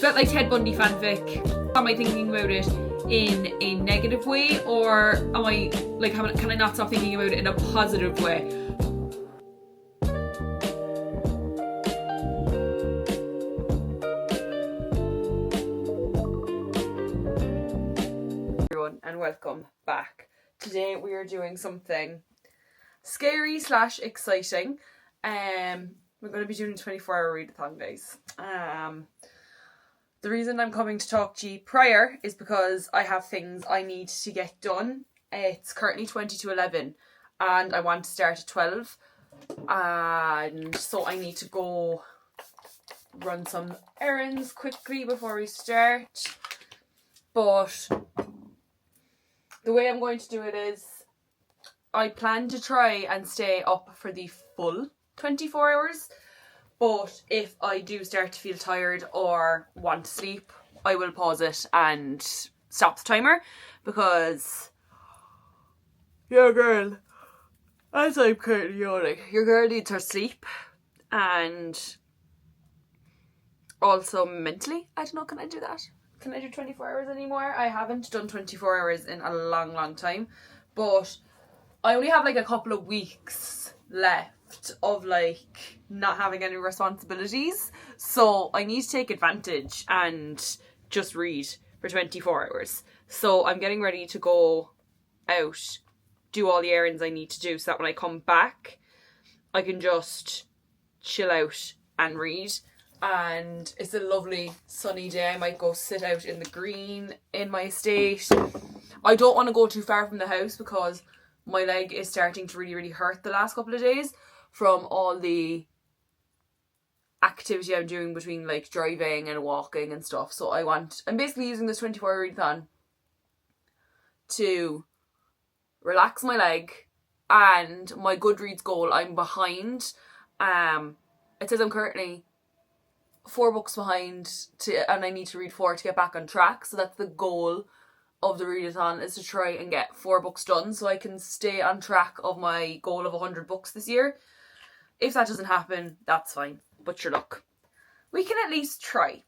bit like Ted Bundy fanfic. Am I thinking about it in a negative way, or am I like, can I not stop thinking about it in a positive way? Everyone, and welcome back. Today we are doing something scary / exciting. We're going to be doing a 24-hour readathon, guys. The reason I'm coming to talk to you prior is because I have things I need to get done. It's currently 20 to 11 and I want to start at 12. And so I need to go run some errands quickly before we start. But the way I'm going to do it is I plan to try and stay up for the full 24 hours. But if I do start to feel tired or want to sleep, I will pause it and stop the timer, because your girl, as I'm currently yawning, your girl needs her sleep, and also mentally, I don't know, can I do that? Can I do 24 hours anymore? I haven't done 24 hours in a long time, but I only have like a couple of weeks left of like not having any responsibilities, so I need to take advantage and just read for 24 hours. So I'm getting ready to go out, do all the errands I need to do, so that when I come back I can just chill out and read. And it's a lovely sunny day. I might go sit out in the green in my estate. I don't want to go too far from the house because my leg is starting to really hurt the last couple of days from all the activity I'm doing between like driving and walking and stuff. So I'm basically using this 24-hour readathon to relax my leg and my Goodreads goal. I'm behind. It says I'm currently 4 books behind and I need to read 4 to get back on track. So that's the goal of the readathon, is to try and get 4 books done so I can stay on track of my goal of 100 books this year. If that doesn't happen, that's fine, but your luck. We can at least try.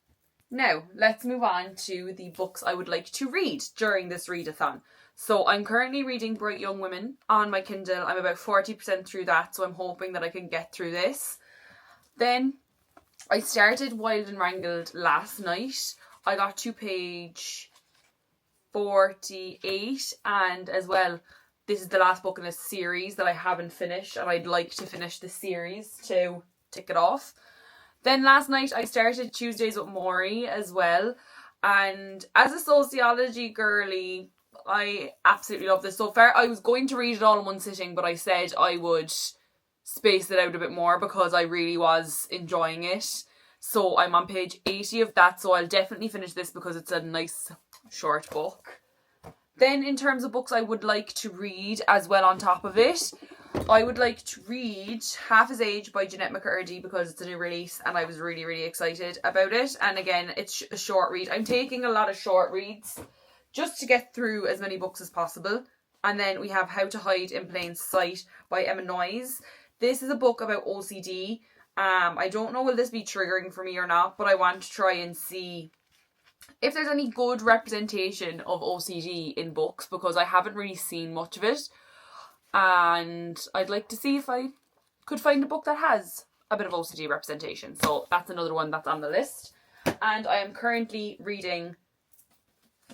Now, let's move on to the books I would like to read during this readathon. So I'm currently reading Bright Young Women on my Kindle. I'm about 40% through that, so I'm hoping that I can get through this. Then I started Wild and Wrangled last night. I got to page 48, and as well, this is the last book in a series that I haven't finished, and I'd like to finish the series to tick it off. Then last night I started Tuesdays with Maury as well, and as a sociology girly, I absolutely love this so far. I was going to read it all in one sitting, but I said I would space it out a bit more because I really was enjoying it. So I'm on page 80 of that, so I'll definitely finish this because it's a nice short book. Then in terms of books I would like to read as well on top of it, I would like to read Half His Age by Jeanette McCurdy because it's a new release and I was really excited about it. And again, it's a short read. I'm taking a lot of short reads just to get through as many books as possible. And then we have How to Hide in Plain Sight by Emma Noyes. This is a book about OCD. I don't know will this be triggering for me or not, but I want to try and see if there's any good representation of OCD in books, because I haven't really seen much of it, and I'd like to see if I could find a book that has a bit of OCD representation. So that's another one that's on the list. And I am currently reading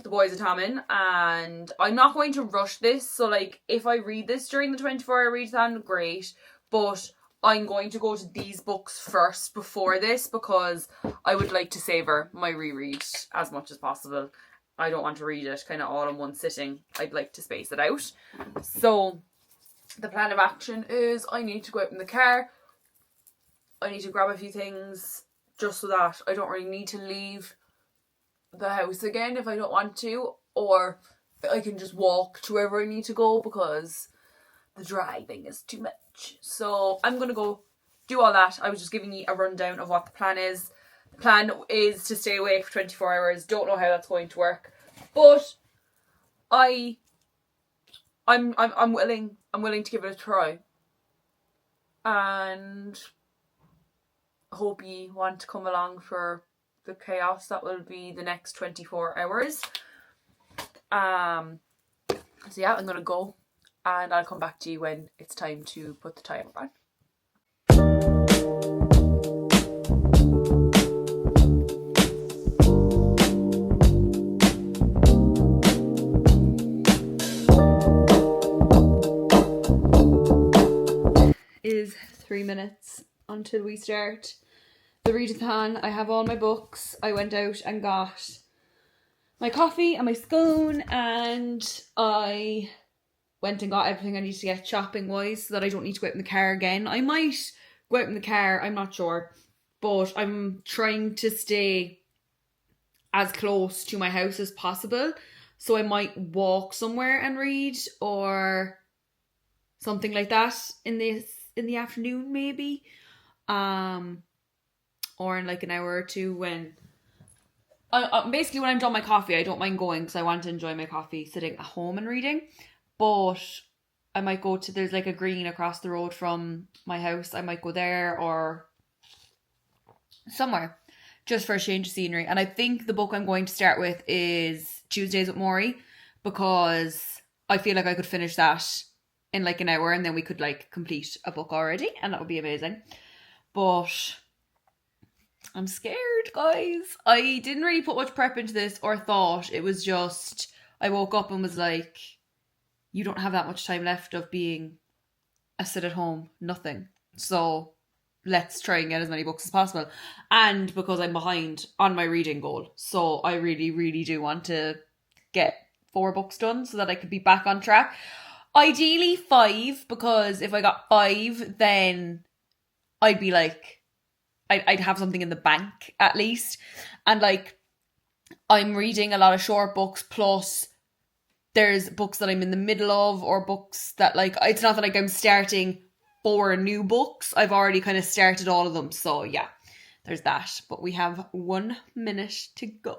The Boys of Tommen, and I'm not going to rush this, so like if I read this during the 24-hour readathon, great, but I'm going to go to these books first before this because I would like to savour my reread as much as possible. I don't want to read it kind of all in one sitting. I'd like to space it out. So the plan of action is I need to go out in the car. I need to grab a few things just so that I don't really need to leave the house again if I don't want to, or I can just walk to wherever I need to go because the driving is too much. So I'm going to go do all that. I was just giving you a rundown of what the plan is. The plan is to stay awake for 24 hours. Don't know how that's going to work, but I'm willing to give it a try, and hope you want to come along for the chaos that will be the next 24 hours. So yeah, I'm gonna go and I'll come back to you when it's time to put the timer on. Is 3 minutes until we start the readathon. I have all my books. I went out and got my coffee and my scone, and I went and got everything I need to get shopping wise so that I don't need to go out in the car again. I might go out in the car, I'm not sure, but I'm trying to stay as close to my house as possible, so I might walk somewhere and read or something like that in the afternoon maybe, or in like an hour or two when basically when I'm done my coffee. I don't mind going because I want to enjoy my coffee sitting at home and reading, but I might go to, there's like a green across the road from my house, I might go there or somewhere just for a change of scenery. And I think the book I'm going to start with is Tuesdays with Maury, because I feel like I could finish that in like an hour and then we could like complete a book already, and that would be amazing. But I'm scared, guys. I didn't really put much prep into this or thought. It was just, I woke up and was like, you don't have that much time left of being a sit at home, nothing. So let's try and get as many books as possible. And because I'm behind on my reading goal, so I really, really do want to get 4 books done so that I could be back on track. Ideally 5, because if I got 5, then I'd be like, I'd have something in the bank at least. And like, I'm reading a lot of short books, plus there's books that I'm in the middle of, or books that like, it's not that like I'm starting 4 new books. I've already kind of started all of them. So yeah, there's that. But we have 1 minute to go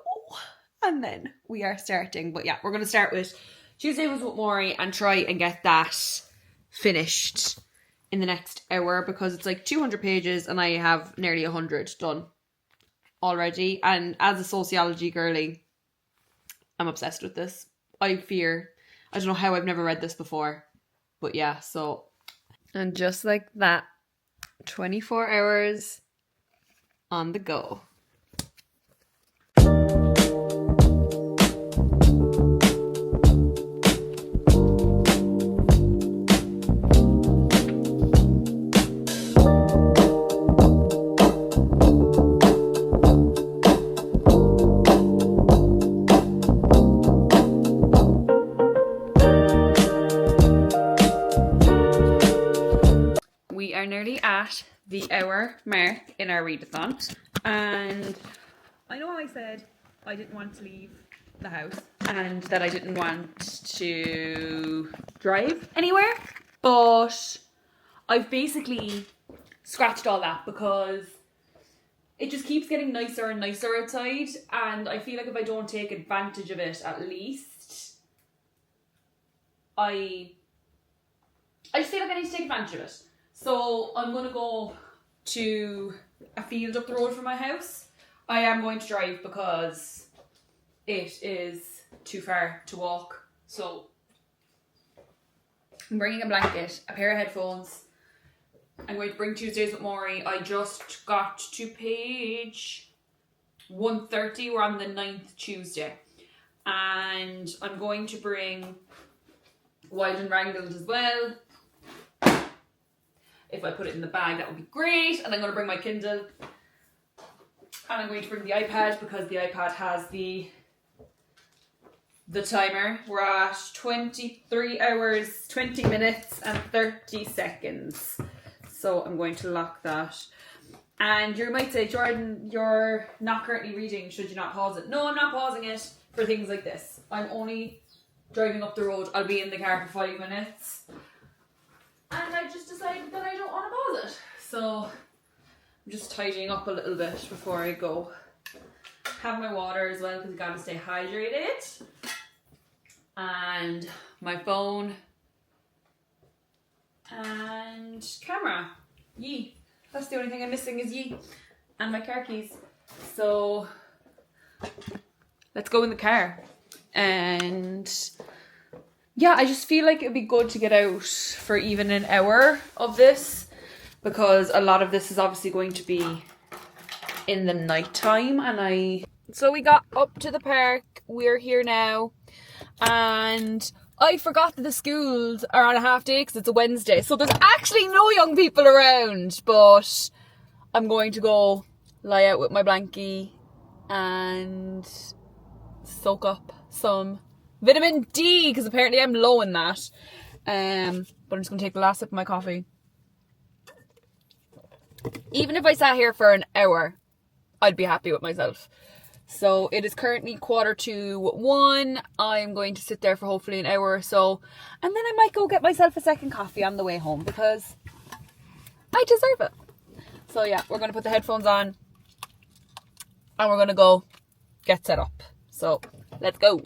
and then we are starting. But yeah, we're going to start with Tuesdays with Maury and try and get that finished in the next hour, because it's like 200 pages and I have nearly 100 done already. And as a sociology girly, I'm obsessed with this. I don't know how I've never read this before, but yeah, so. And just like that, 24 hours on the go. We are nearly at the hour mark in our readathon, and I know I said I didn't want to leave the house and that I didn't want to drive anywhere, but I've basically scratched all that because it just keeps getting nicer and nicer outside, and I feel like if I don't take advantage of it, at least I just feel like I need to take advantage of it. So I'm going to go to a field up the road from my house. I am going to drive because it is too far to walk. So I'm bringing a blanket, a pair of headphones. I'm going to bring Tuesdays with Maury. I just got to page 130. We're on the 9th Tuesday. And I'm going to bring Wild and Wrangled as well. If I put it in the bag, that would be great. And I'm going to bring my Kindle. And I'm going to bring the iPad because the iPad has the timer. We're at 23 hours, 20 minutes and 30 seconds. So I'm going to lock that. And you might say, Jordan, you're not currently reading. Should you not pause it? No, I'm not pausing it for things like this. I'm only driving up the road. I'll be in the car for 5 minutes. And I just decided that I don't want to pause it. So I'm just tidying up a little bit before I go. Have my water as well because you gotta stay hydrated. And my phone. And camera. Yee. That's the only thing I'm missing is yee. And my car keys. So let's go in the car. And yeah, I just feel like it'd be good to get out for even an hour of this, because a lot of this is obviously going to be in the night time. And so we got up to the park, we're here now, and I forgot that the schools are on a half day because it's a Wednesday, so there's actually no young people around, but I'm going to go lie out with my blankie and soak up some vitamin D, because apparently I'm low in that. But I'm just going to take the last sip of my coffee. Even if I sat here for an hour, I'd be happy with myself. So it is currently 1:45. I'm going to sit there for hopefully an hour or so, and then I might go get myself a second coffee on the way home, because I deserve it. So yeah, we're going to put the headphones on and we're going to go get set up. So let's go.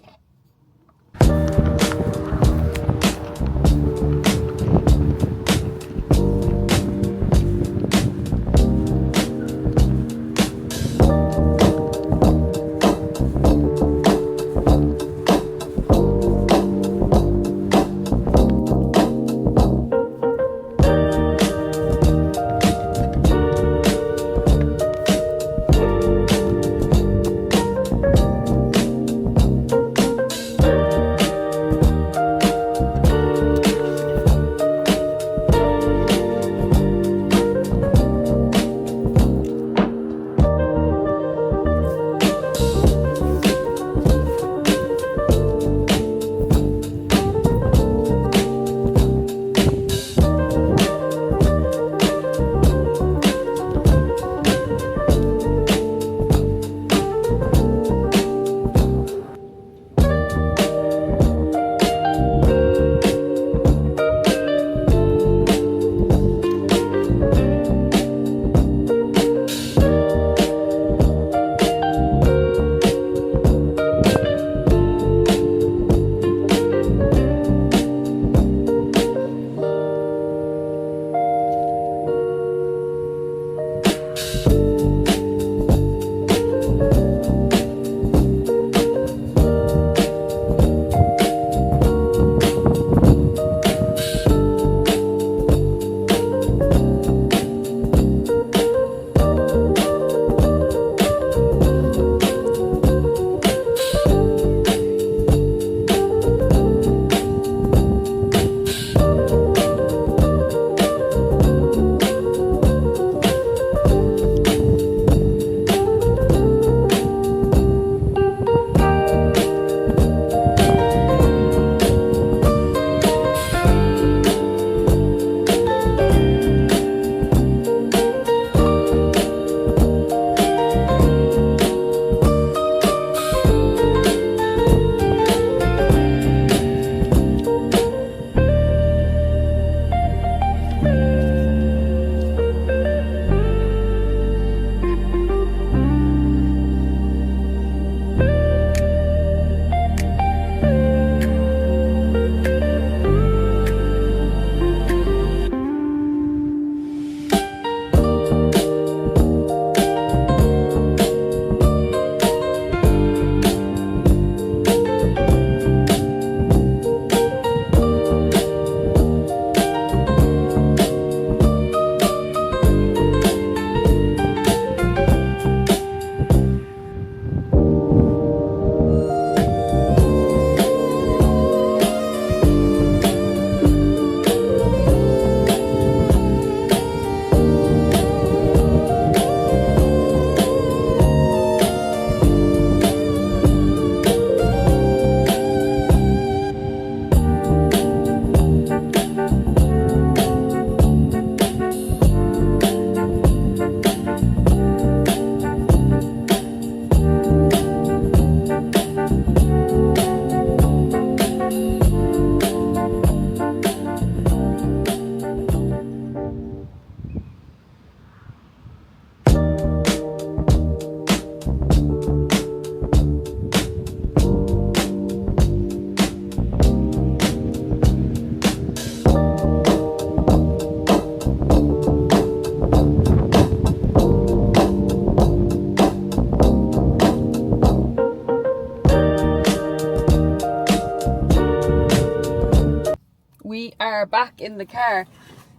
are back in the car.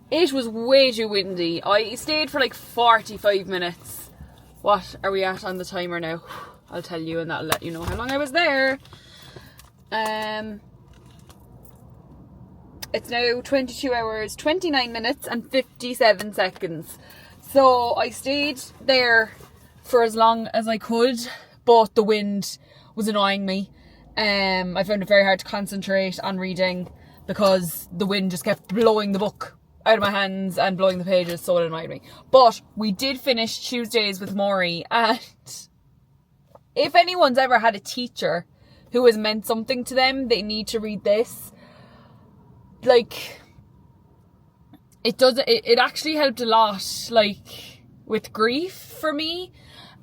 It was way too windy. I stayed for like 45 minutes. What are we at on the timer now? I'll tell you and that'll let you know how long I was there. It's now 22 hours, 29 minutes and 57 seconds. So I stayed there for as long as I could, but the wind was annoying me. I found it very hard to concentrate on reading because the wind just kept blowing the book out of my hands and blowing the pages, so it annoyed me. But we did finish Tuesdays with Maury, and if anyone's ever had a teacher who has meant something to them, they need to read this. Like, it actually helped a lot, like, with grief for me,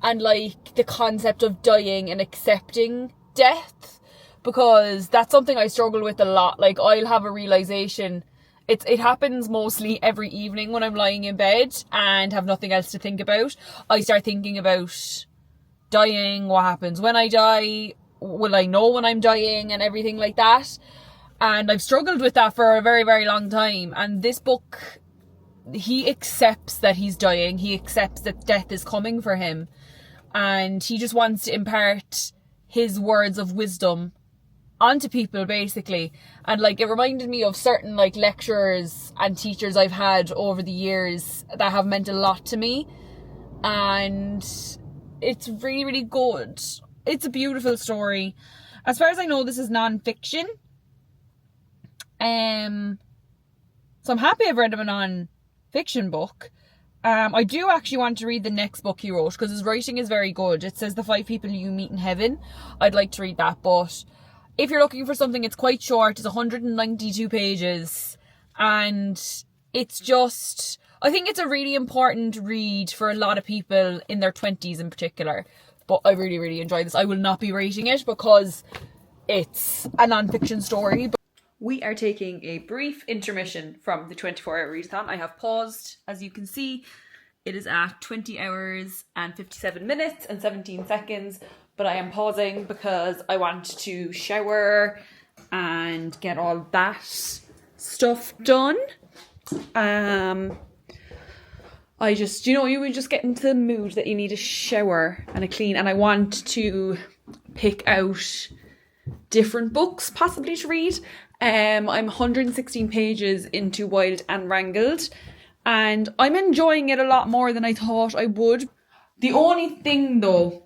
and like the concept of dying and accepting death, because that's something I struggle with a lot. Like, I'll have a realization, it happens mostly every evening when I'm lying in bed and have nothing else to think about. I start thinking about dying, what happens when I die, will I know when I'm dying, and everything like that. And I've struggled with that for a very, very long time. And this book, he accepts that he's dying. He accepts that death is coming for him. And he just wants to impart his words of wisdom onto people, basically. And like, it reminded me of certain like lecturers and teachers I've had over the years that have meant a lot to me. And it's really, really good. It's a beautiful story. As far as I know, this is non-fiction. So I'm happy I've read him a non-fiction book. I do actually want to read the next book he wrote, because his writing is very good. It says The 5 People You Meet in Heaven. I'd like to read that, but if you're looking for something, it's quite short. It's 192 pages, and it's just, I think it's a really important read for a lot of people in their 20s in particular. But I really, really enjoy this. I will not be rating it because it's a non-fiction story. But we are taking a brief intermission from the 24-hour readathon. I have paused, as you can see. It is at 20 hours and 57 minutes and 17 seconds. But I am pausing because I want to shower and get all that stuff done. I just, you would just get into the mood that you need a shower and a clean. And I want to pick out different books possibly to read. I'm 116 pages into Wild and Wrangled, and I'm enjoying it a lot more than I thought I would. The only thing though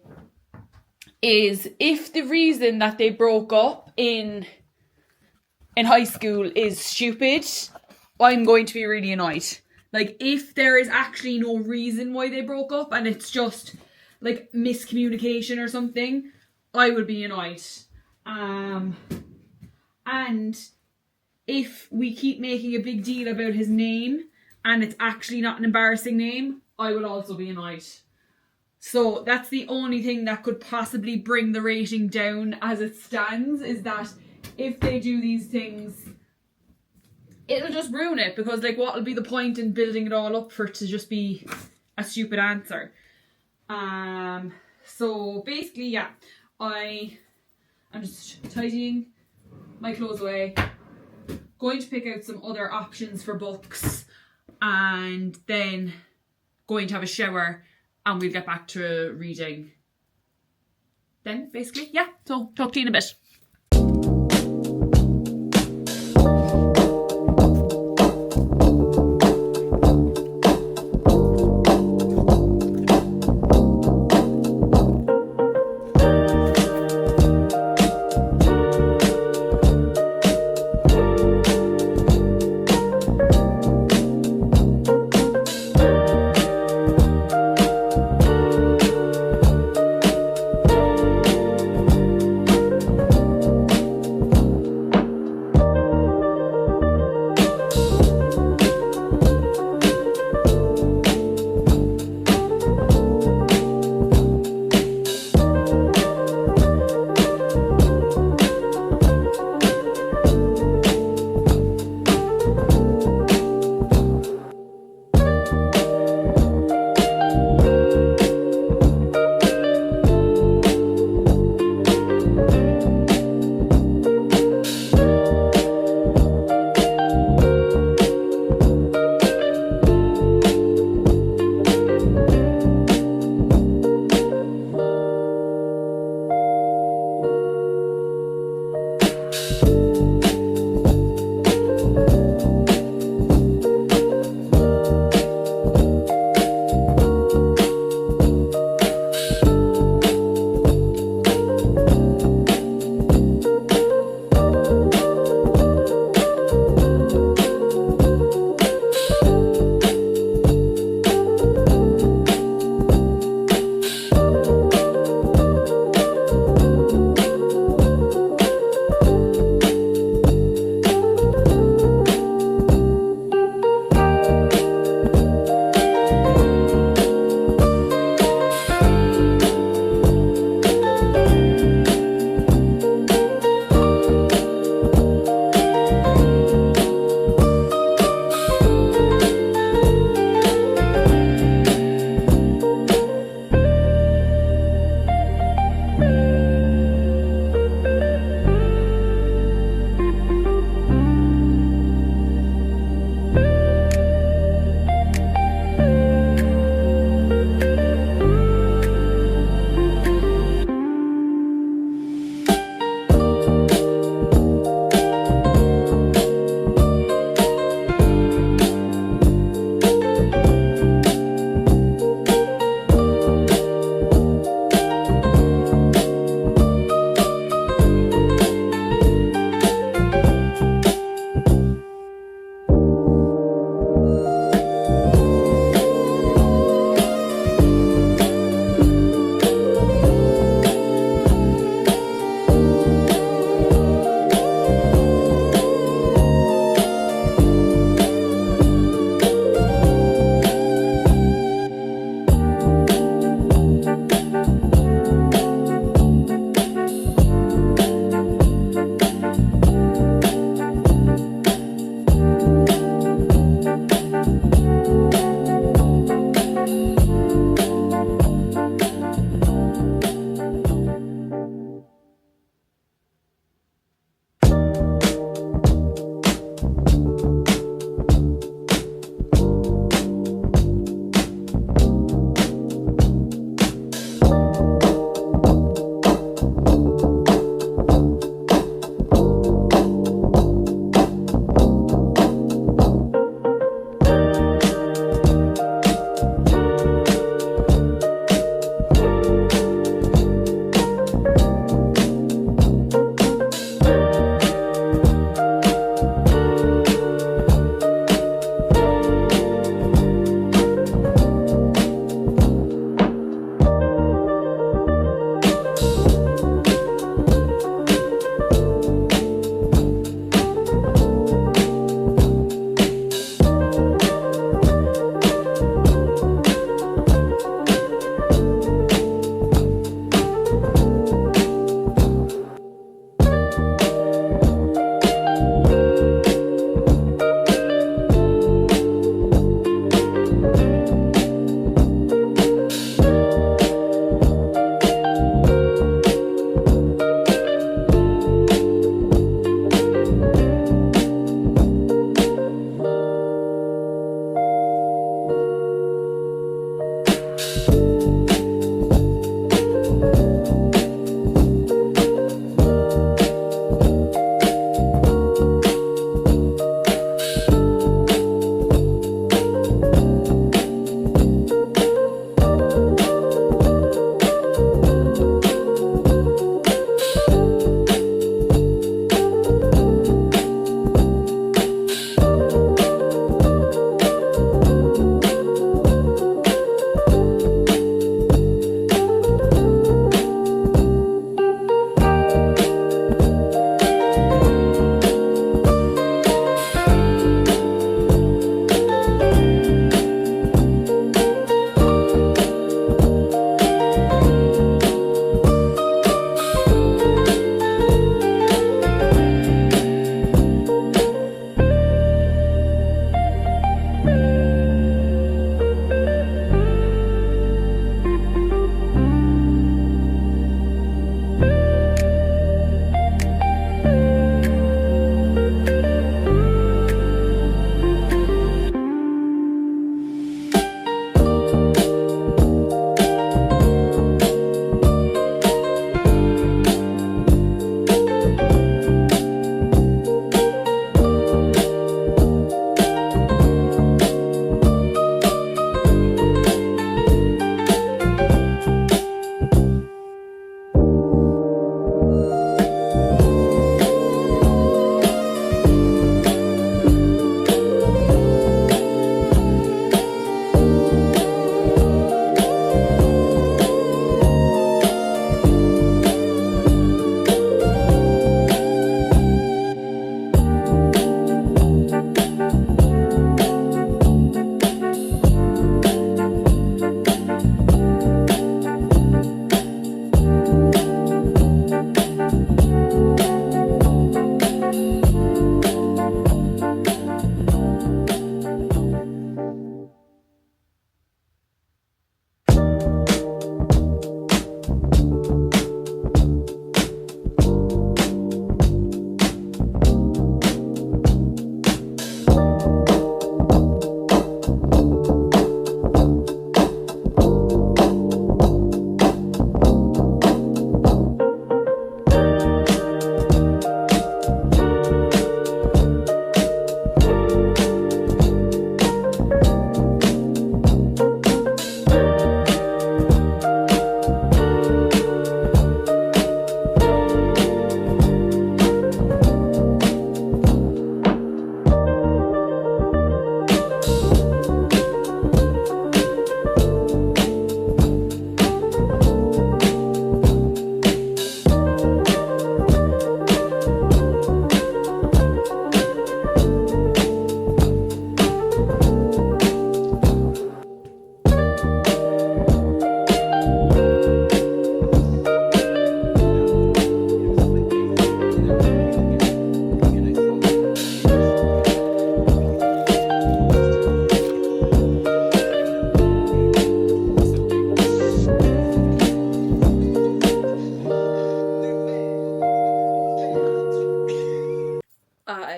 is, if the reason that they broke up in high school is stupid, I'm going to be really annoyed. Like, if there is actually no reason why they broke up and it's just like miscommunication or something, I would be annoyed. And if we keep making a big deal about his name and it's actually not an embarrassing name, I would also be annoyed. So that's the only thing that could possibly bring the rating down as it stands, is that if they do these things, it'll just ruin it, because like, what will be the point in building it all up for it to just be a stupid answer? So basically, yeah, I'm just tidying my clothes away, going to pick out some other options for books, and then going to have a shower, and we'll get back to reading then, basically. Yeah, so talk to you in a bit.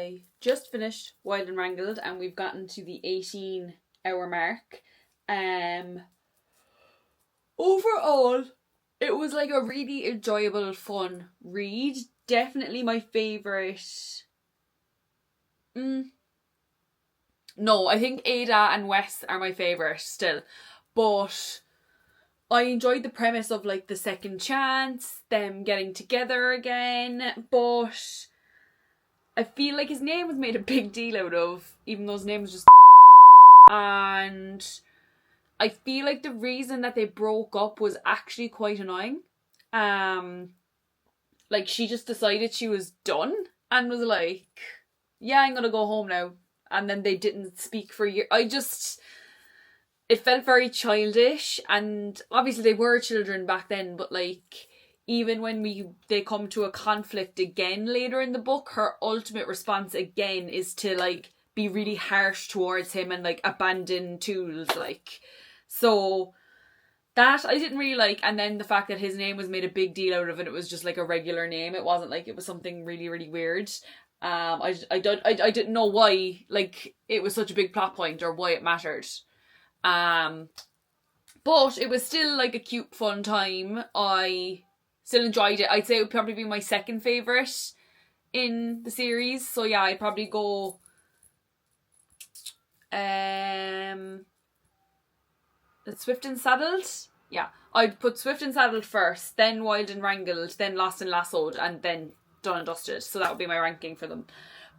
I just finished Wild and Wrangled and we've gotten to the 18-hour mark. Overall, it was like a really enjoyable, fun read. Definitely my favourite. No, I think Ada and Wes are my favourite still. But I enjoyed the premise of like the second chance, them getting together again, but I feel like his name was made a big deal out of, even though his name was just and I feel like the reason that they broke up was actually quite annoying. Like she just decided she was done and was like, yeah, I'm gonna go home now. And then they didn't speak for a year. It felt very childish, and obviously they were children back then, but like even when they come to a conflict again later in the book, her ultimate response again is to like be really harsh towards him and like abandon tools, like. So that I didn't really like, and then the fact that his name was made a big deal out of it, it was just like a regular name. It wasn't like it was something really, really weird. I didn't know why like it was such a big plot point or why it mattered. But it was still like a cute, fun time. I still enjoyed it. I'd say it would probably be my second favourite in the series. So yeah, I'd probably go Swift and Saddled. Yeah, I'd put Swift and Saddled first, then Wild and Wrangled, then Lost and Lassoed, and then Done and Dusted. So that would be my ranking for them.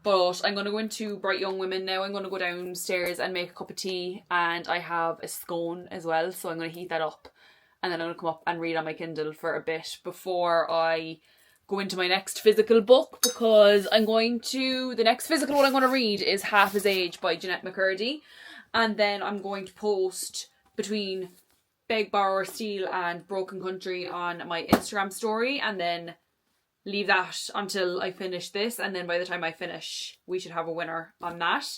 But I'm going to go into Bright Young Women now. I'm going to go downstairs and make a cup of tea, and I have a scone as well, so I'm going to heat that up, and then I'm going to come up and read on my Kindle for a bit before I go into my next physical book, because the next physical one I'm going to read is Half His Age by Jeanette McCurdy, and then I'm going to post between Beg, Borrow or Steal and Broken Country on my Instagram story, and then leave that until I finish this, and then by the time I finish we should have a winner on that.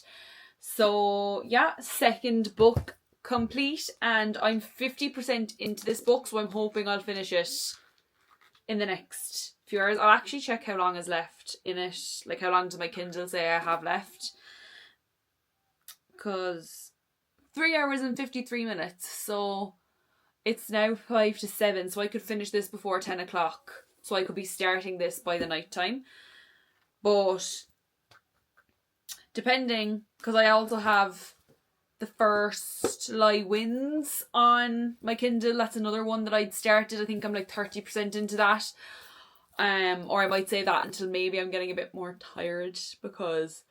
So yeah, second book complete, and I'm 50% into this book, so I'm hoping I'll finish it in the next few hours. I'll actually check how long is left in it, like how long does my Kindle say I have left, because 3 hours and 53 minutes, so it's now 5 to 7, so I could finish this before 10 o'clock. So I could be starting this by the night time. But depending, because I also have the First Lie Wins on my Kindle. That's another one that I'd started. I think I'm like 30% into that. Or I might say that until maybe I'm getting a bit more tired, because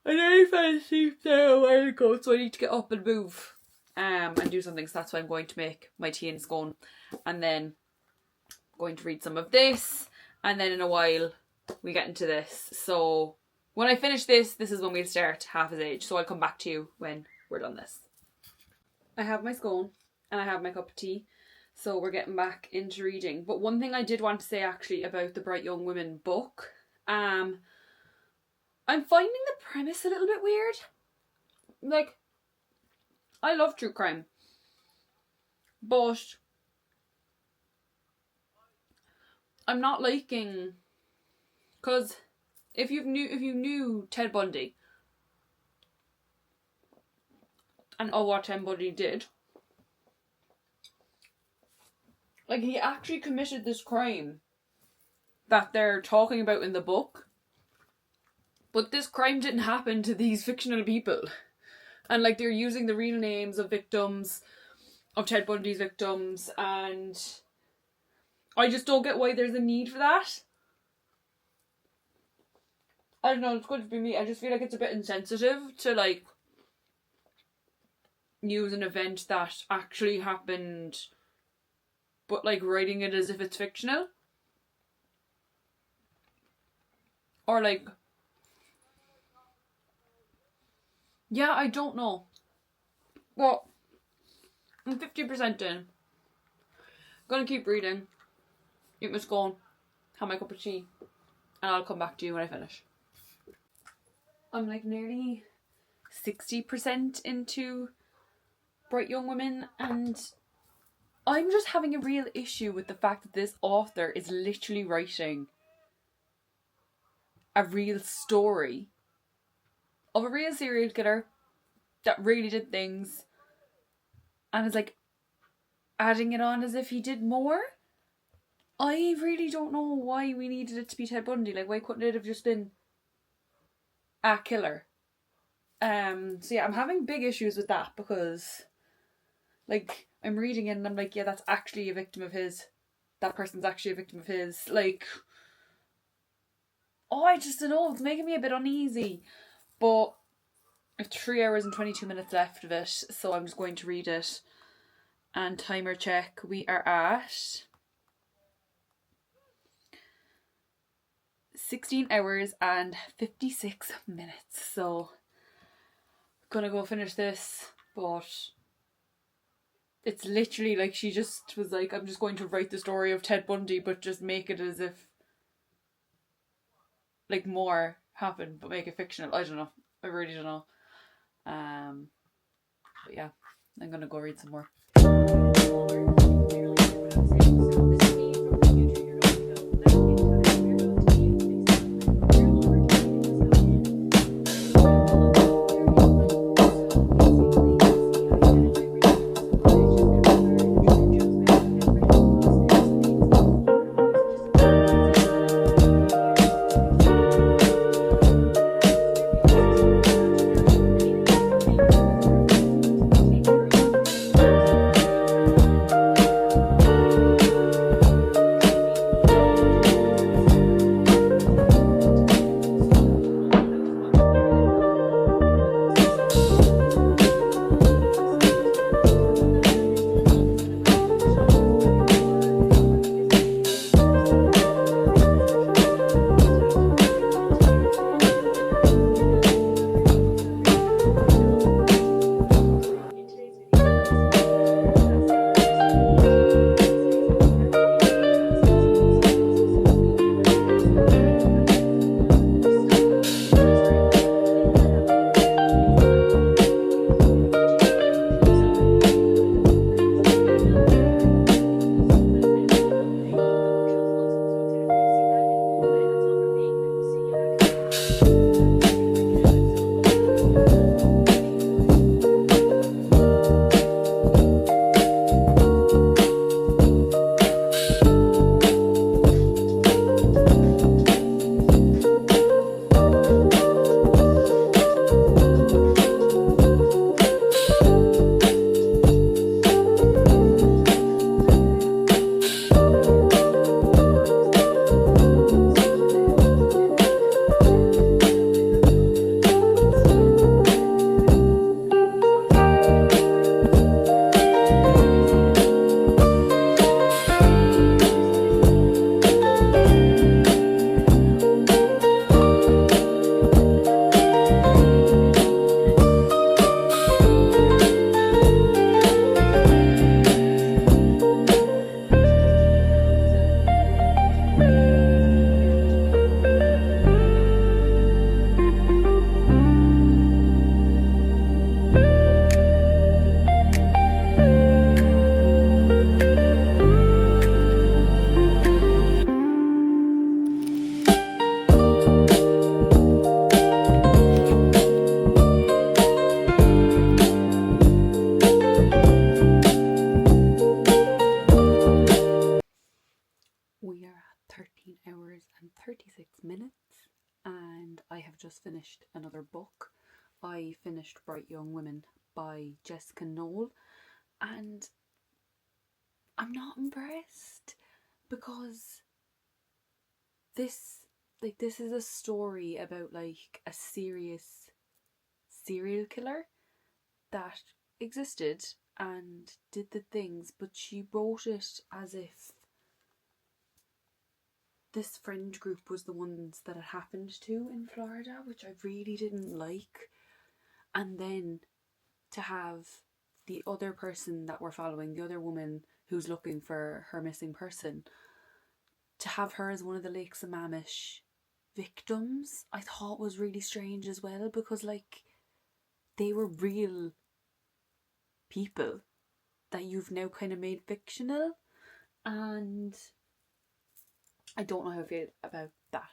I nearly fell asleep there a while ago, so I need to get up and move and do something. So that's why I'm going to make my tea and scone, and then going to read some of this, and then in a while we get into this. So when I finish this is when we'll start Half His Age, so I'll come back to you when we're done this. I have my scone and I have my cup of tea, so we're getting back into reading. But one thing I did want to say actually about the Bright Young Women book, I'm finding the premise a little bit weird. Like, I love true crime, but I'm not liking, because if you knew Ted Bundy and what Ted Bundy did, like he actually committed this crime that they're talking about in the book, but this crime didn't happen to these fictional people, and like they're using the real names of victims, of Ted Bundy's victims, and I just don't get why there's a need for that. I don't know, it's going to be me. I just feel like it's a bit insensitive to like use an event that actually happened, but like writing it as if it's fictional. Or like, yeah, I don't know. Well, I'm 50% in. Gonna keep reading. Eat my scone, have my cup of tea, and I'll come back to you when I finish. I'm like nearly 60% into Bright Young Women, and I'm just having a real issue with the fact that this author is literally writing a real story of a real serial killer that really did things, and is like adding it on as if he did more. I really don't know why we needed it to be Ted Bundy. Like, why couldn't it have just been a killer? So yeah, I'm having big issues with that, because like I'm reading it and I'm like, yeah, that's actually a victim of his. That person's actually a victim of his. Like, oh, I just don't know. It's making me a bit uneasy. But I have 3 hours and 22 minutes left of it, so I'm just going to read it. And timer check, we are at 16 hours and 56 minutes. So gonna go finish this, but it's literally like she just was like, I'm just going to write the story of Ted Bundy, but just make it as if like more happened, but make it fictional. I don't know. I really don't know. But yeah, I'm gonna go read some more. We are at 13 hours and 36 minutes, and I have just finished another book. I finished Bright Young Women by Jessica Knoll, and I'm not impressed, because this is a story about like a serious serial killer that existed and did the things, but she wrote it as if this friend group was the ones that it happened to in Florida, which I really didn't like. And then to have the other person that we're following, the other woman who's looking for her missing person, to have her as one of the Lake Sammamish victims, I thought was really strange as well, because like they were real people that you've now kind of made fictional, and I don't know how I feel about that.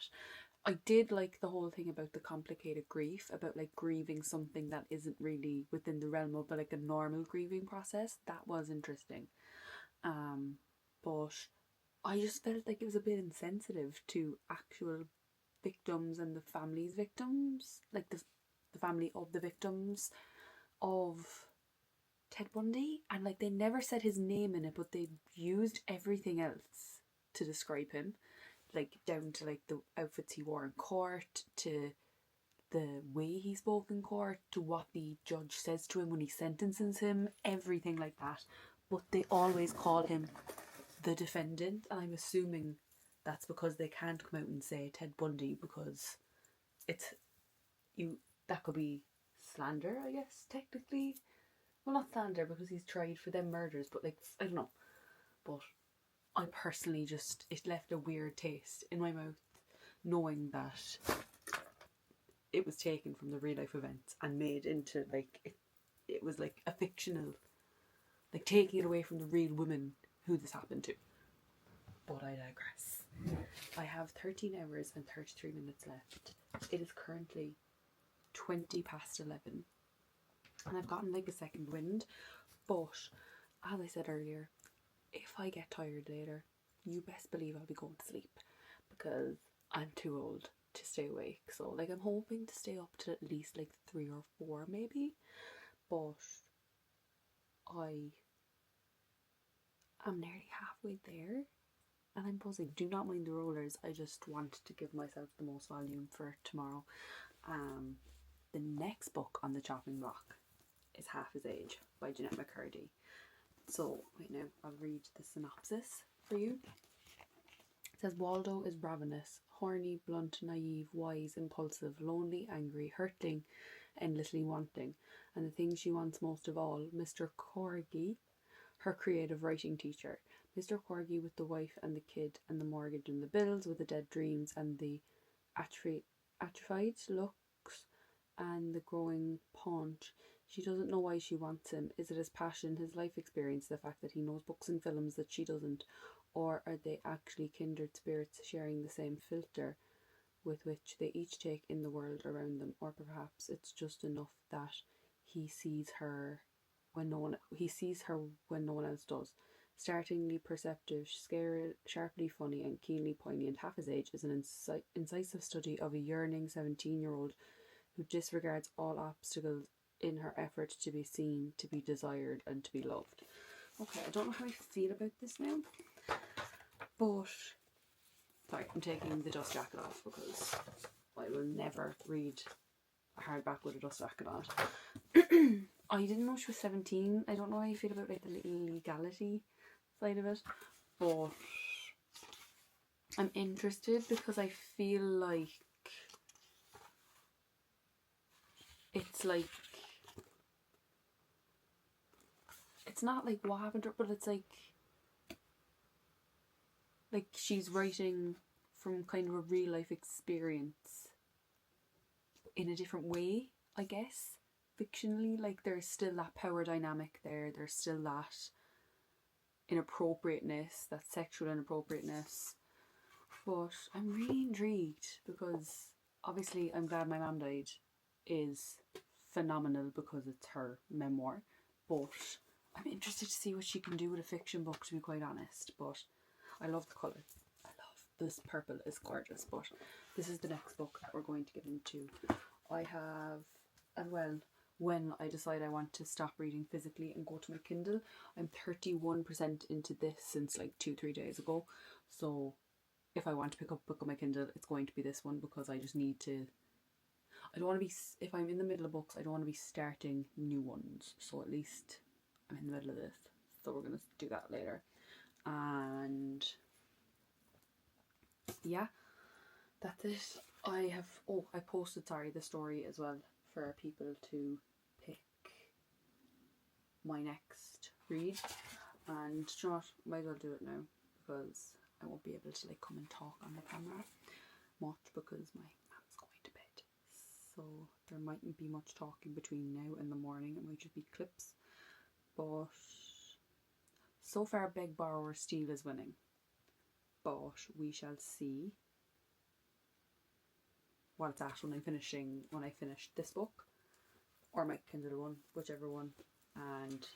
I did like the whole thing about the complicated grief, about like grieving something that isn't really within the realm of like a normal grieving process. That was interesting. But I just felt like it was a bit insensitive to actual victims and the family's victims, like the family of the victims of Ted Bundy, and like they never said his name in it, but they used everything else to describe him, like down to like the outfits he wore in court, to the way he spoke in court, to what the judge says to him when he sentences him, everything like that. But they always call him the defendant, and I'm assuming that's because they can't come out and say Ted Bundy, because it's that could be slander, I guess, technically. Well, not slander because he's tried for them murders, but like, I don't know. But I personally just, it left a weird taste in my mouth knowing that it was taken from the real life events and made into like, it was like a fictional, like taking it away from the real women who this happened to. But I digress. I have 13 hours and 33 minutes left. It is currently 20 past 11. And I've gotten like a second wind. But, as I said earlier, if I get tired later, you best believe I'll be going to sleep. Because I'm too old to stay awake. So, like, I'm hoping to stay up to at least like 3 or 4 maybe. But I am nearly halfway there. And I'm buzzing. Do not mind the rollers. I just want to give myself the most volume for tomorrow. The next book on the chopping block is Half His Age by Jeanette McCurdy. So, right now, I'll read the synopsis for you. It says, Waldo is ravenous, horny, blunt, naive, wise, impulsive, lonely, angry, hurting, endlessly wanting. And the thing she wants most of all, Mr. Corgi, her creative writing teacher. Mr. Corgi with the wife and the kid and the mortgage and the bills, with the dead dreams and the atrophied looks and the growing paunch. She doesn't know why she wants him. Is it his passion, his life experience, the fact that he knows books and films that she doesn't? Or are they actually kindred spirits sharing the same filter with which they each take in the world around them? Or perhaps it's just enough that he sees her when no one else does. Startlingly perceptive, scary, sharply funny, and keenly poignant, Half His Age is an incisive study of a yearning 17-year-old who disregards all obstacles in her effort to be seen, to be desired, and to be loved. Okay, I don't know how I feel about this now, but sorry, I'm taking the dust jacket off because I will never read a hardback with a dust jacket on it. I didn't know she was 17. I don't know how you feel about like the legality side of it, but I'm interested because I feel like it's like, it's not like what happened to her, but it's like she's writing from kind of a real life experience in a different way, I guess, fictionally. Like there's still that power dynamic there's still that inappropriateness, that sexual inappropriateness. But I'm really intrigued because obviously I'm glad my mum died is phenomenal because it's her memoir, but I'm interested to see what she can do with a fiction book, to be quite honest. But I love the colour. I love this purple, is gorgeous. But this is the next book that we're going to get into. I have, as well, when I decide I want to stop reading physically and go to my Kindle, I'm 31% into this since like 2-3 days ago. So if I want to pick up a book on my Kindle, it's going to be this one, because I just need to, I don't want to be, if I'm in the middle of books, I don't want to be starting new ones. So at least I'm in the middle of this. So we're going to do that later. And yeah, that's it. I posted, the story as well for people to pick my next read. And do you know what? Might as well do it now, because I won't be able to like come and talk on the camera much because my mum's going to bed. So there mightn't be much talking between now and the morning. It might just be clips. But so far, Beg, Borrow or Steal is winning. But we shall see. what it's at when I finish this book, or my Kindle one, whichever one. And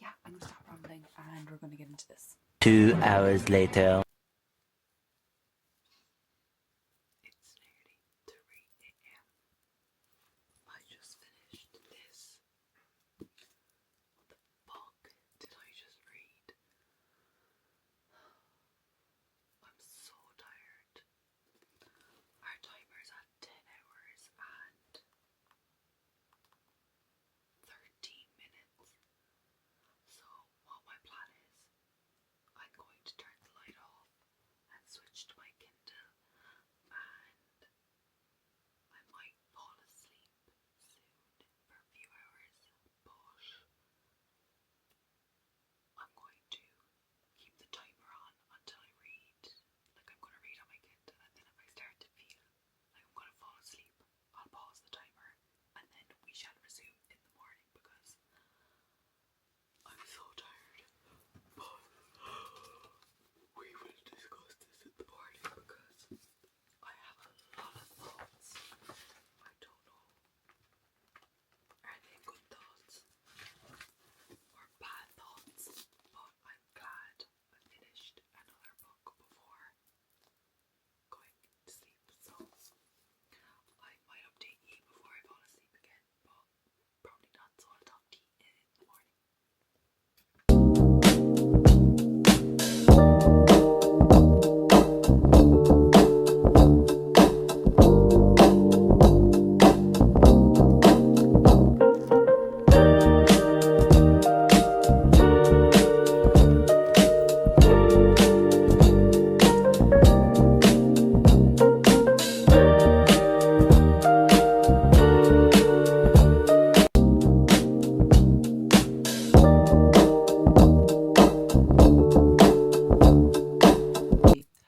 yeah, I'm gonna stop rambling and we're gonna get into this. 2 hours later. It's nearly 3 a.m. I just finished this. What the fuck did I just read? I'm so tired. Our timer's at 10 hours and 13 minutes. So what my plan is, I'm going to turn the light off and switch to my Kindle, and I might fall asleep soon for a few hours, but I'm going to keep the timer on until I read. Like, I'm going to read on my Kindle, and then if I start to feel like I'm going to fall asleep, I'll pause the timer and then we shall resume in the morning, because I'm so tired. But we will discuss this in the morning, because I have a lot of thoughts. I don't know, are they good thoughts or bad thoughts? But I'm glad I finished another book before going to sleep. So I might update you before I fall asleep again, but probably not. So I'll talk to you in the morning.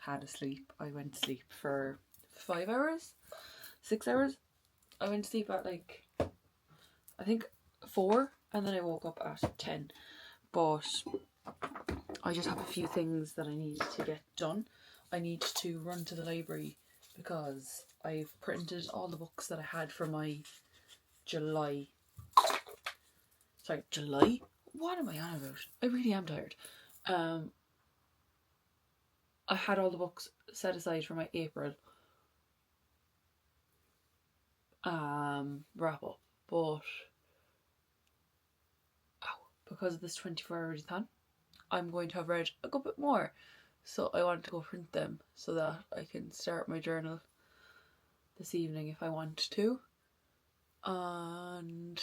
Had a sleep. I went to sleep for 5 hours, 6 hours. I went to sleep at like, I think 4, and then I woke up at 10. But I just have a few things that I need to get done. I need to run to the library because I've printed all the books that I had for my July. What am I on about? I really am tired. I had all the books set aside for my April wrap up, but because of this 24-hour readathon, I'm going to have read a good bit more, so I want to go print them so that I can start my journal this evening if I want to. And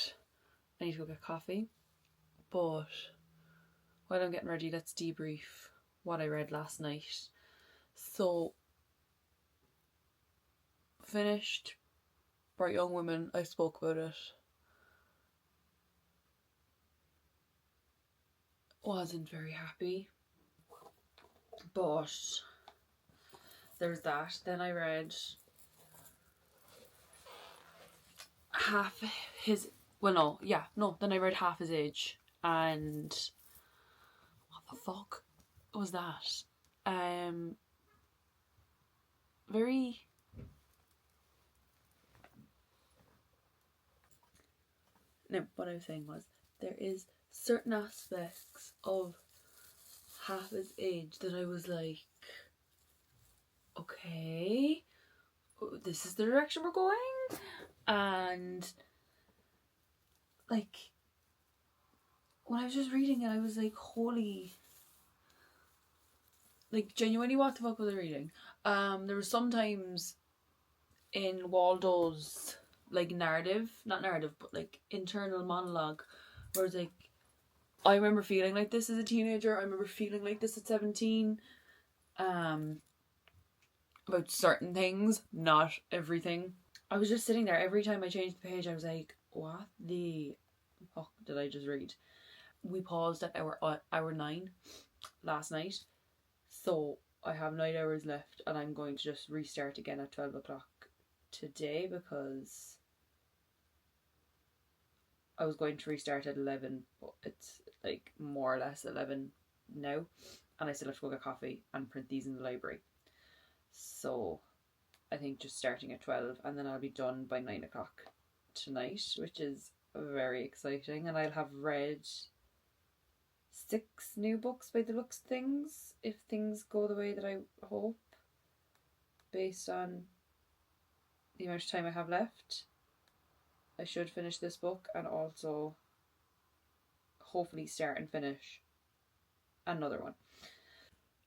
I need to go get coffee, but while I'm getting ready, let's debrief what I read last night. So, finished Bright Young Women. I spoke about it. Wasn't very happy, but there's that. Then I read then I read Half His Age, and what the fuck was that? Very no, what I was saying was, there is certain aspects of Half His Age that I was like, okay, this is the direction we're going. And like, when I was just reading it, I was like, holy, like, genuinely, what the fuck was I reading? There was sometimes in Waldo's like not narrative, but like internal monologue, where it's like, I remember feeling like this as a teenager. I remember feeling like this at 17. About certain things, not everything. I was just sitting there every time I changed the page. I was like, what the fuck did I just read? We paused at hour 9 last night, so I have 9 hours left, and I'm going to just restart again at 12 o'clock today, because I was going to restart at 11, but it's like more or less 11 now, and I still have to go get coffee and print these in the library. So I think just starting at 12, and then I'll be done by 9 o'clock tonight, which is very exciting. And I'll have read 6 new books by the looks of things, if things go the way that I hope, based on the amount of time I have left. I should finish this book and also hopefully start and finish another one.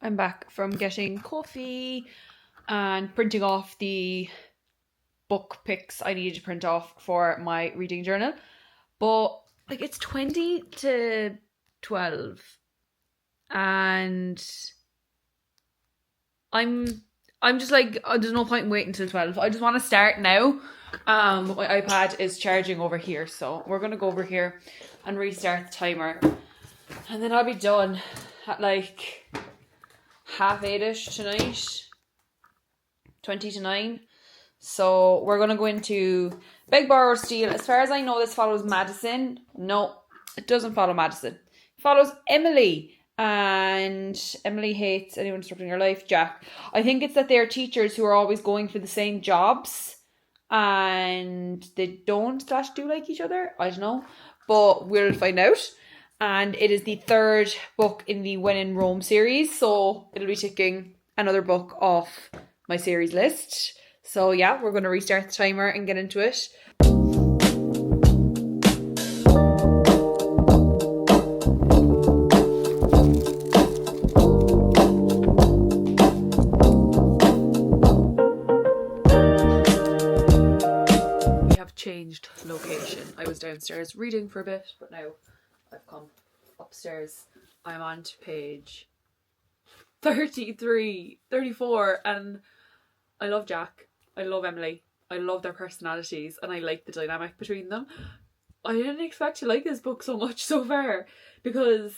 I'm back from getting coffee and printing off the book pics I needed to print off for my reading journal. But like, it's 20 to 12 and I'm just like, there's no point in waiting until 12. I just want to start now. My iPad is charging over here, so we're going to go over here and restart the timer, and then I'll be done at like 8:30ish tonight, 20 to 9. So we're going to go into Beg, Borrow, Steal. As far as I know, this follows Madison. No, it doesn't follow Madison. It follows Emily. And Emily hates anyone disrupting her life. Jack. I think it's that they're teachers who are always going for the same jobs and they don't / do like each other. I don't know, but we'll find out. And it is the 3rd book in the When in Rome series, so it'll be ticking another book off my series list. So yeah, we're going to restart the timer and get into it. Changed location. I was downstairs reading for a bit, but now I've come upstairs. I'm on to page 33, 34, and I love Jack. I love Emily. I love their personalities, and I like the dynamic between them. I didn't expect to like this book so much so far, because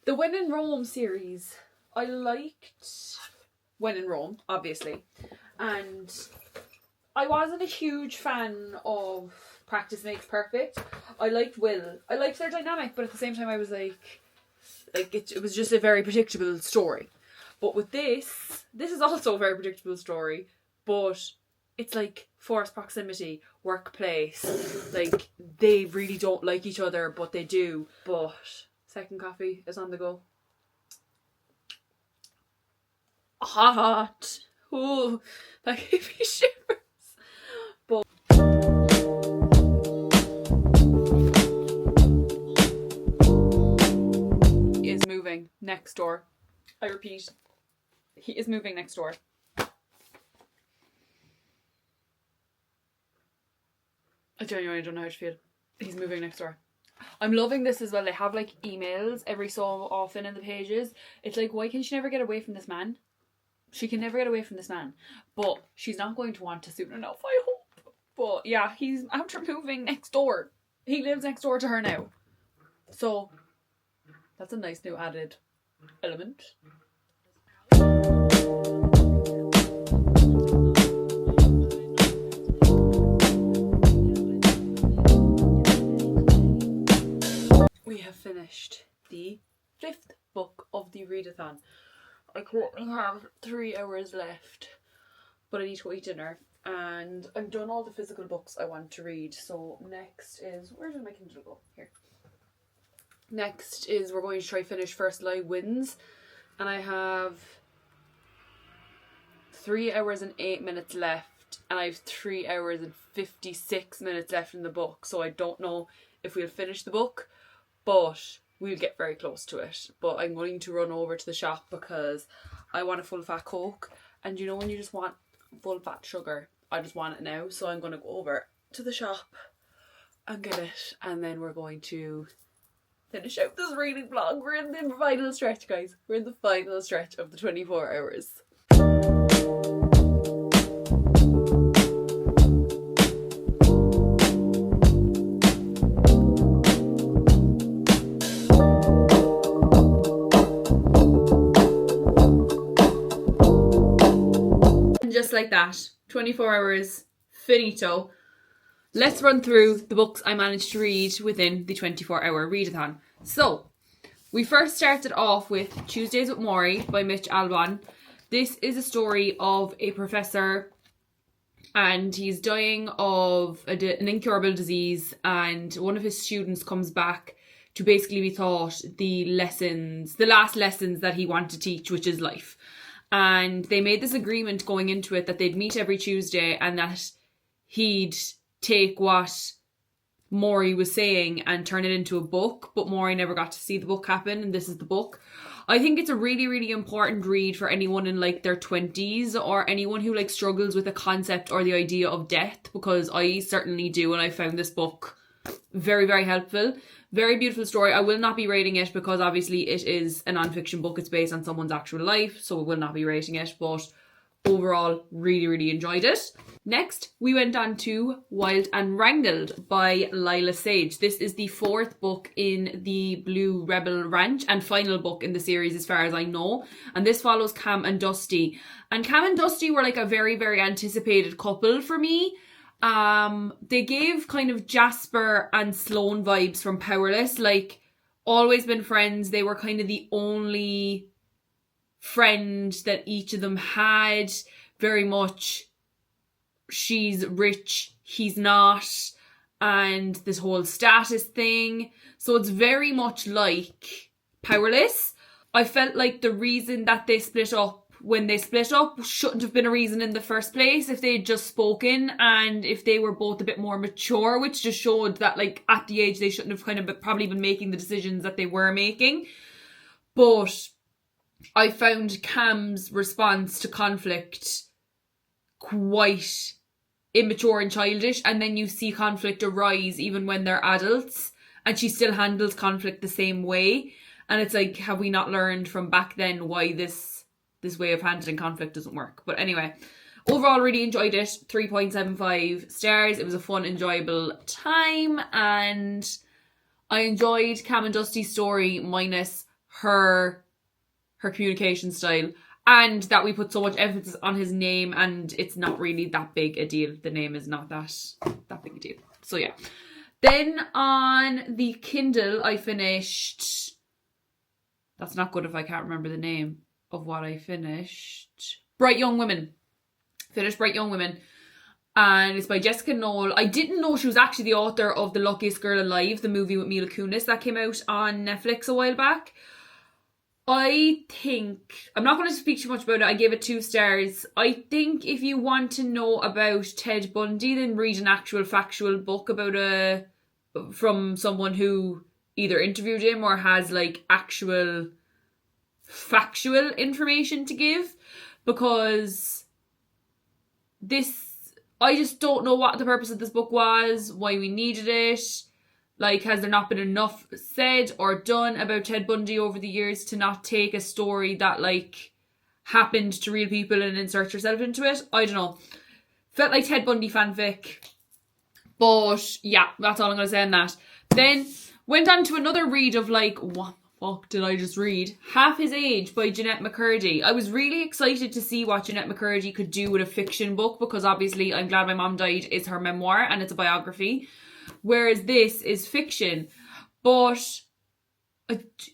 the When in Rome series, I liked When in Rome, obviously, and I wasn't a huge fan of Practice Makes Perfect. I liked Will. I liked their dynamic, but at the same time I was like it was just a very predictable story. But with this is also a very predictable story, but it's like forced proximity, workplace. Like, they really don't like each other, but they do. But second coffee is on the go. Hot. Ooh, that gave me shivers. Moving next door. I repeat, he is moving next door. I genuinely don't know how to feel. He's moving next door. I'm loving this as well. They have like emails every so often in the pages. It's like, why can she never get away from this man? She can never get away from this man. But she's not going to want to soon enough, I hope. But yeah, he's after moving next door. He lives next door to her now. So that's a nice new added element. We have finished the 5th book of the Readathon. I currently have 3 hours left, but I need to go eat dinner. And I've done all the physical books I want to read. So next is, where did my Kindle go? Here. Next is we're going to try finish First Lie Wins, and I have 3 hours and 8 minutes left, and I have 3 hours and 56 minutes left in the book, so I don't know if we'll finish the book, but we'll get very close to it. But I'm going to run over to the shop because I want a full fat Coke, and you know when you just want full fat sugar, I just want it now, so I'm going to go over to the shop and get it, and then we're going to finish out this reading vlog. We're in the final stretch, guys. We're in the final stretch of the 24 hours. And just like that, 24 hours, finito. Let's run through the books I managed to read within the 24-hour readathon. So, we first started off with Tuesdays with Maury by Mitch Albon. This is a story of a professor and he's dying of an incurable disease, and one of his students comes back to basically be taught the last lessons that he wanted to teach, which is life. And they made this agreement going into it that they'd meet every Tuesday and that he'd take what Maury was saying and turn it into a book, but Maury never got to see the book happen, and this is the book. I think it's a really, really important read for anyone in like their 20s or anyone who like struggles with a concept or the idea of death, because I certainly do, and I found this book very, very helpful. Very beautiful story. I will not be rating it because obviously it is a non-fiction book. It's based on someone's actual life, so I will not be rating it, but overall, really, really enjoyed it. Next, we went on to Wild and Wrangled by Lila Sage. This is the 4th book in the Blue Rebel Ranch and final book in the series as far as I know. And this follows Cam and Dusty. And Cam and Dusty were like a very, very anticipated couple for me. They gave kind of Jasper and Sloane vibes from Powerless. Like, always been friends. They were kind of the only friend that each of them had. Very much she's rich, he's not, and this whole status thing. So it's very much like Powerless. I felt like the reason that they split up when they split up shouldn't have been a reason in the first place if they had just spoken and if they were both a bit more mature, which just showed that like at the age they shouldn't have kind of probably been making the decisions that they were making. But I found Cam's response to conflict quite immature and childish, and then you see conflict arise even when they're adults and she still handles conflict the same way, and it's like, have we not learned from back then why this way of handling conflict doesn't work? But anyway, overall really enjoyed it. 3.75 stars. It was a fun, enjoyable time, and I enjoyed Cam and Dusty's story minus her communication style, and that we put so much emphasis on his name, and it's not really that big a deal. The name is not that big a deal. So yeah. Then on the Kindle I finished, that's not good if I can't remember the name of what I finished. Bright Young Women. Finished Bright Young Women. And it's by Jessica Knoll. I didn't know she was actually the author of The Luckiest Girl Alive, the movie with Mila Kunis that came out on Netflix a while back. I think, I'm not going to speak too much about it. I gave it 2 stars. I think if you want to know about Ted Bundy, then read an actual factual book about from someone who either interviewed him or has like actual factual information to give, because I just don't know what the purpose of this book was, why we needed it. Like, has there not been enough said or done about Ted Bundy over the years to not take a story that, like, happened to real people and insert yourself into it? I don't know. Felt like Ted Bundy fanfic. But, yeah, that's all I'm going to say on that. Then, went on to another read of, like, what the fuck did I just read? Half His Age by Jeanette McCurdy. I was really excited to see what Jeanette McCurdy could do with a fiction book, because obviously I'm Glad My Mom Died is her memoir and it's a biography. Whereas this is fiction. But,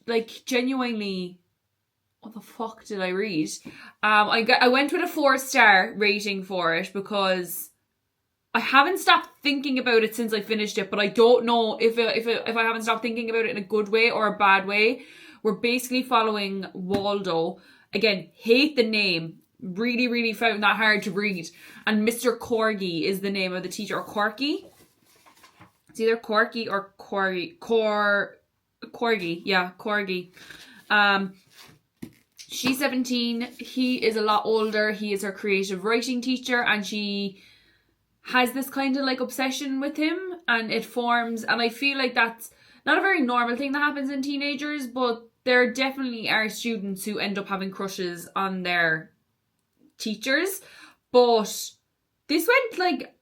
like, genuinely, what the fuck did I read? I went with a 4-star rating for it because I haven't stopped thinking about it since I finished it, but I don't know if I haven't stopped thinking about it in a good way or a bad way. We're basically following Waldo. Again, hate the name. Really, really found that hard to read. And Mr. Corgi is the name of the teacher. Or Corky? It's either Corky or Corgi. Corgi. Yeah, Corgi. She's 17. He is a lot older. He is her creative writing teacher, and she has this kind of like obsession with him, and it forms, and I feel like that's not a very normal thing that happens in teenagers, but there definitely are students who end up having crushes on their teachers. But this went like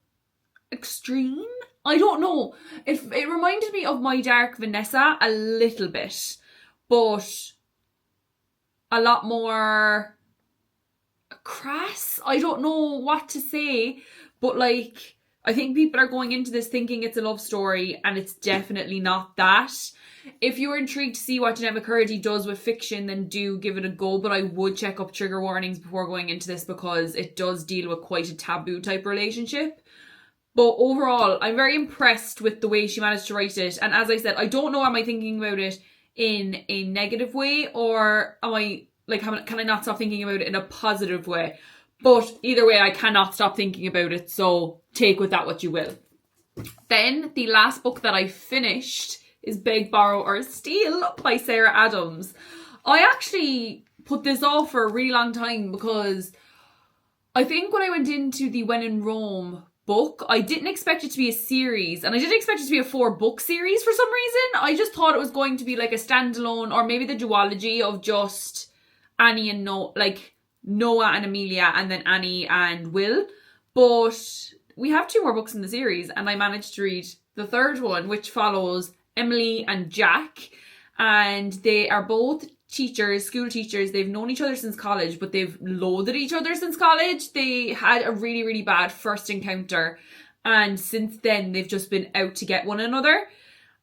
extreme. I don't know. It reminded me of My Dark Vanessa a little bit, but a lot more crass. I don't know what to say, but like I think people are going into this thinking it's a love story, and it's definitely not that. If you're intrigued to see what Gemma Curdy does with fiction, then do give it a go, but I would check up trigger warnings before going into this because it does deal with quite a taboo type relationship. But overall, I'm very impressed with the way she managed to write it. And as I said, I don't know, am I thinking about it in a negative way, or am I, like, can I not stop thinking about it in a positive way? But either way, I cannot stop thinking about it, so take with that what you will. Then, the last book that I finished is Beg, Borrow or Steal by Sarah Adams. I actually put this off for a really long time because I think when I went into the When in Rome book, I didn't expect it to be a series, and I didn't expect it to be a 4-book series for some reason. I just thought it was going to be like a standalone, or maybe the duology of just Annie and Noah and Amelia, and then Annie and Will. But we have 2 more books in the series, and I managed to read the 3rd one, which follows Emily and Jack, and they are both teachers, school teachers. They've known each other since college, but they've loathed each other since college. They had a really, really bad first encounter, and since then they've just been out to get one another.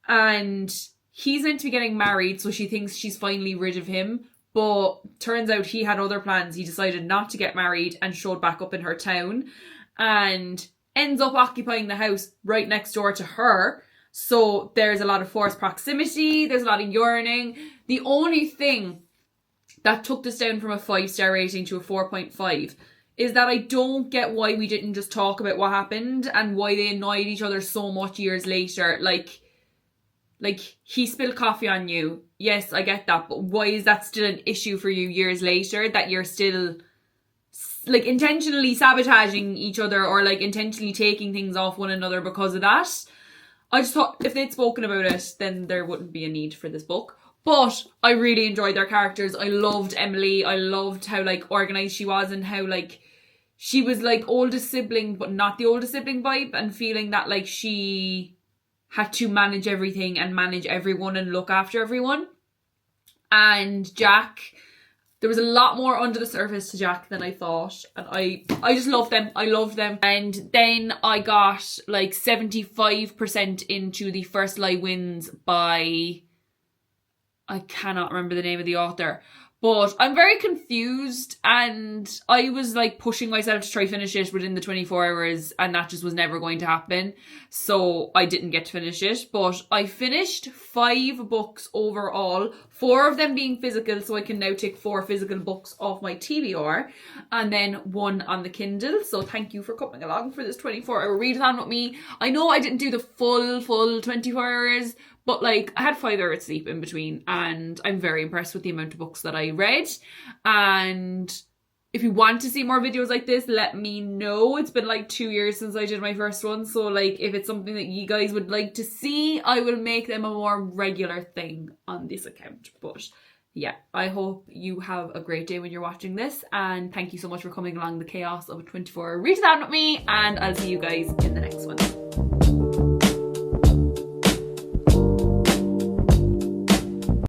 And he's meant to be getting married, so she thinks she's finally rid of him, but turns out he had other plans. He decided not to get married and showed back up in her town and ends up occupying the house right next door to her. So there's a lot of forced proximity, there's a lot of yearning. The only thing that took this down from a 5-star rating to a 4.5 is that I don't get why we didn't just talk about what happened and why they annoyed each other so much years later. Like he spilled coffee on you. Yes, I get that, but why is that still an issue for you years later, that you're still like intentionally sabotaging each other or like intentionally taking things off one another because of that? I just thought if they'd spoken about it, then there wouldn't be a need for this book. But I really enjoyed their characters. I loved Emily. I loved how like organised she was, and how like she was like oldest sibling but not the oldest sibling vibe, and feeling that like she had to manage everything and manage everyone and look after everyone. And Jack, there was a lot more under the surface to Jack than I thought, and I just loved them. I loved them. And then I got like 75% into The First Lie Wins by, I cannot remember the name of the author, but I'm very confused, and I was like pushing myself to try finish it within the 24 hours, and that just was never going to happen, so I didn't get to finish it. But I finished 5 books overall, 4 of them being physical, so I can now take 4 physical books off my TBR, and then 1 on the Kindle. So thank you for coming along for this 24-hour readathon with me. I know I didn't do the full 24 hours, but like I had 5 hours sleep in between, and I'm very impressed with the amount of books that I read. And if you want to see more videos like this, let me know. It's been like 2 years since I did my first one, so like if it's something that you guys would like to see, I will make them a more regular thing on this account. But yeah, I hope you have a great day when you're watching this, and thank you so much for coming along the chaos of a 24-hour readathon with me, and I'll see you guys in the next one.